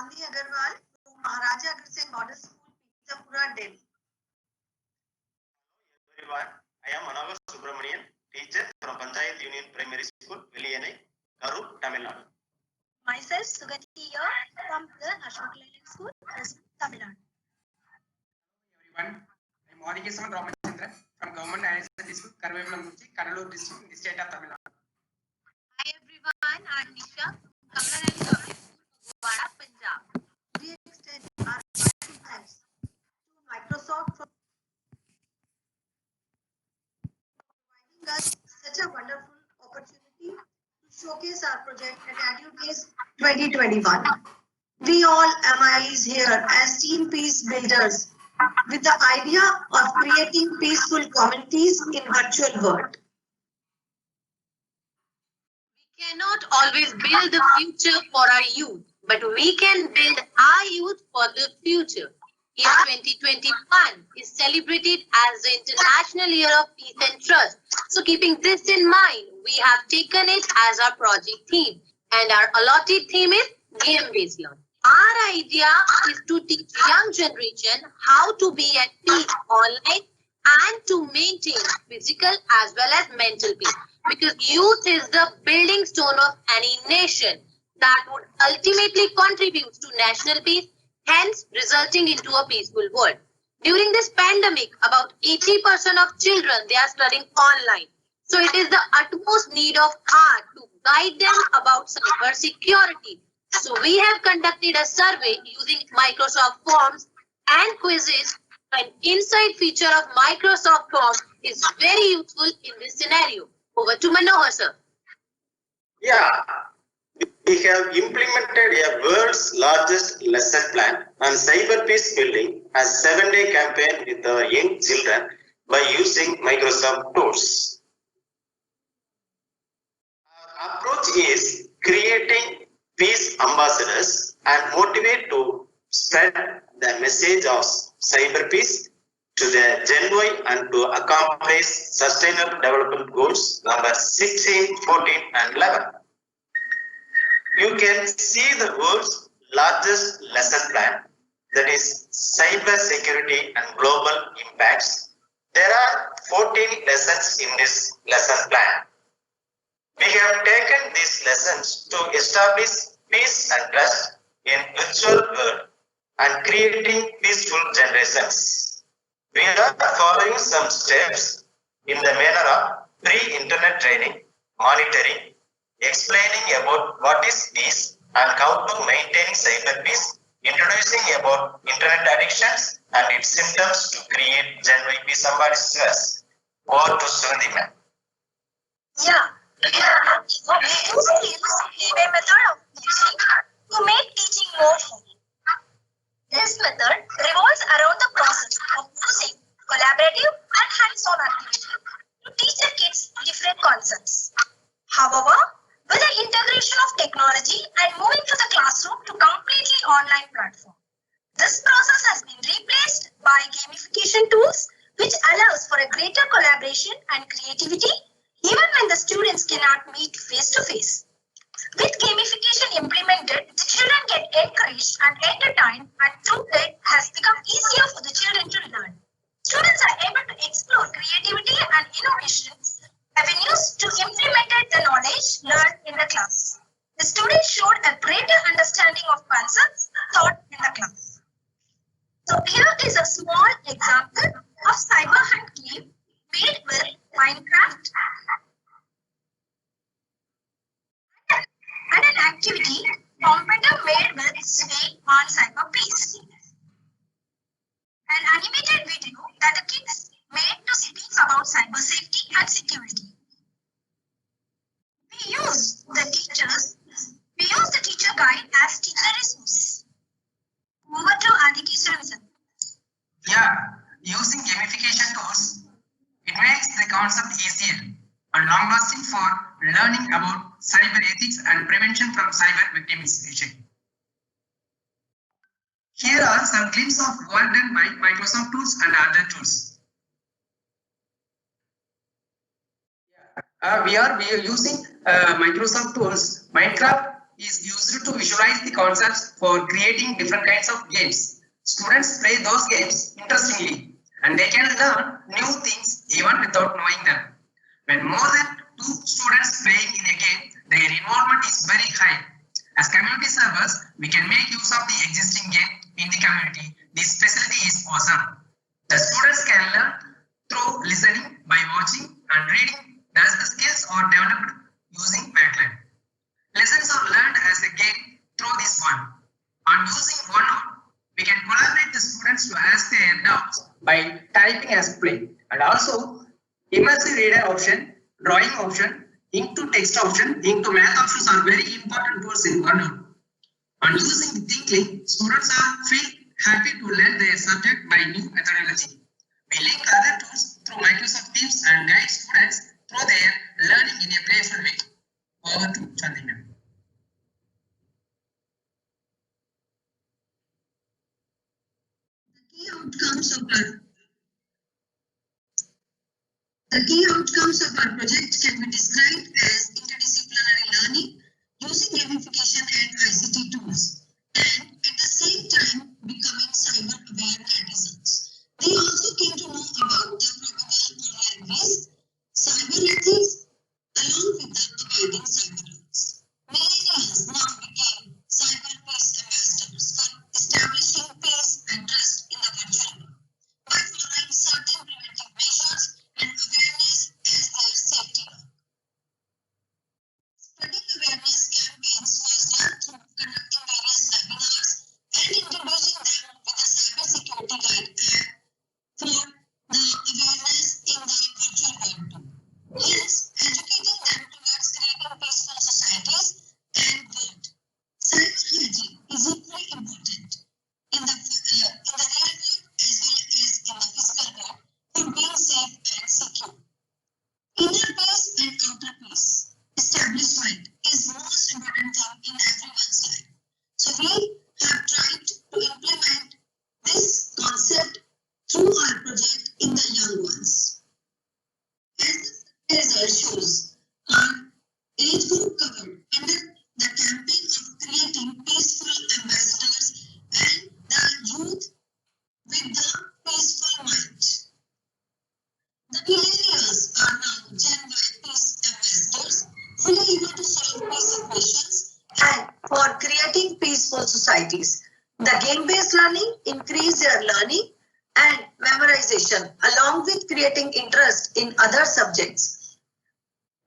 Shavni Agarwal from Maharaja Agrsingh Model School, Pithampura, Delhi. Hello everyone, I am Manavar Subramanian, teacher from Panchayat Union Primary School, Viliyanai, Karur, Tamil Nadu. Myself, Sugati here from the Ashok Leyland School, Tamil Nadu. Everyone, I am Adikesavan Ramachandra from Government ISL School, Karvevalamurchi, Kadalur district in the state of Tamil Nadu. Hi everyone, I am Nisha from Kamlarani Public School, Gowada, Punjab. We extend our hearty thanks to Microsoft for providing us such a wonderful opportunity to showcase our project at EduDays 2021. We all MIs here as Team Peace Builders with the idea of creating peaceful communities in virtual world. We cannot always build the future for our youth, but we can build our youth for the future. Year 2021 is celebrated as the International Year of Peace and Trust. So keeping this in mind, we have taken it as our project theme, and our allotted theme is game-based learning. Our idea is to teach young generation how to be at peace online and to maintain physical as well as mental peace. Because youth is the building stone of any nation that would ultimately contribute to national peace, hence resulting into a peaceful world. During this pandemic, about 80% of children, they are studying online. So it is the utmost need of ours to guide them about cyber security. So we have conducted a survey using Microsoft Forms and quizzes. An inside feature of Microsoft Forms is very useful in this scenario. Over to Manohar, sir. Yeah, we have implemented a world's largest lesson plan on cyber peace building as 7-day campaign with our young children by using Microsoft tools. Our approach is creating peace ambassadors and motivate to spread the message of cyber peace to the Gen Y and to accomplish Sustainable Development Goals number 16, 14 and 11. You can see the world's largest lesson plan, that is cyber security and global impacts. There are 14 lessons in this lesson plan. We have taken these lessons to establish peace and trust in virtual world and creating peaceful generations. We are following some steps in the manner of pre-internet training, monitoring, explaining about what is peace and how to maintain cyber peace, introducing about internet addictions and its symptoms to create Gen Y peace ambassadors. Over to Sugati ma'am. Yeah. So we use leeway method of teaching to make teaching more fun. This method revolves around the process of using collaborative and hands-on activity to teach the kids different concepts. However, with the integration of technology and moving to the classroom to completely online platform, this process has been replaced by gamification tools which allows for a greater collaboration and creativity even when the students cannot meet face-to-face. With gamification implemented, the children get encouraged and entertained, and through it has become easier for the children to learn. Students are able to explore creativity and innovation avenues to implement the knowledge learned in the class. The students showed a greater understanding of concepts taught in the class. So here is a small example of cyber hunt game made with Minecraft and an activity computer made with Sway on cyber peace. An animated video that the kids made to speak about cyber safety and security. We use the teacher guide as teacher resource. Over to Adikesavan sir. Yeah, using gamification tools, it makes the concept easier and long-lasting for learning about cyber ethics and prevention from cyber victimization. Here are some glimpses of work done by Microsoft tools and other tools. We are using Microsoft tools, Minecraft is used to visualize the concepts for creating different kinds of games. Students play those games interestingly and they can learn new things even without knowing them. When more than 2 students playing in a game, their involvement is very high. As community servers, we can make use of the existing game in the community. This facility is awesome. The students can learn through listening, by watching and reading, as the skills are developed using Padlet. Lessons are learned as a game through this one. On using OneNote, we can collaborate the students to ask their doubts by typing as play. And also, immersive reader option, drawing option, ink to text option, ink to math options are very important tools in OneNote. On using the ThinkLink, students feel happy to learn their subject by new methodology. We link other tools through Microsoft Teams and guide students through their learning in a playful way. Over to Chandina. The key outcomes of our project can be described as interdisciplinary learning using gamification and ICT tools, and at the same time becoming cyber-aware netizens. They also came to know about the probable online risk, cyber ethics, along with the avoiding cyber risks. Millennials now became cyber peace ambassadors for establishing peace and trust in the virtual world by following certain preventive measures and awareness as their safety net. Spreading awareness campaigns was done through conducting various webinars and introducing them with a cybersecurity guide app for the awareness in the virtual world too. Hence, educating them towards creating peaceful societies and good. Cyber hygiene is equally important in the real world as well as in the physical world for being safe and secure. Inner peace and outer peace establishment is most important thing in everyone's life. So we have tried to implement this concept through our project in the young ones. As the result shows, our age group covered under the campaign of creating peaceful ambassadors and the youth with the peaceful mind. The millennials are now Gen Y peace ambassadors, fully eager to solve peace equations and for creating peaceful societies. The game-based learning increase their learning and memorization along with creating interest in other subjects,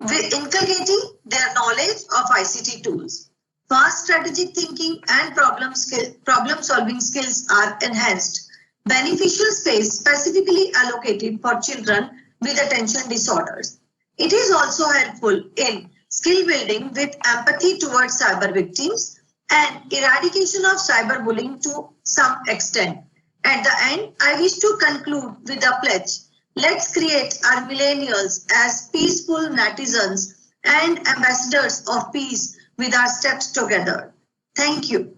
with inculcating their knowledge of ICT tools. Fast strategic thinking and problem-solving skills are enhanced. Beneficial space specifically allocated for children with attention disorders. It is also helpful in skill building with empathy towards cyber victims and eradication of cyberbullying to some extent. At the end, I wish to conclude with a pledge. Let's create our millennials as peaceful netizens and ambassadors of peace with our steps together. Thank you.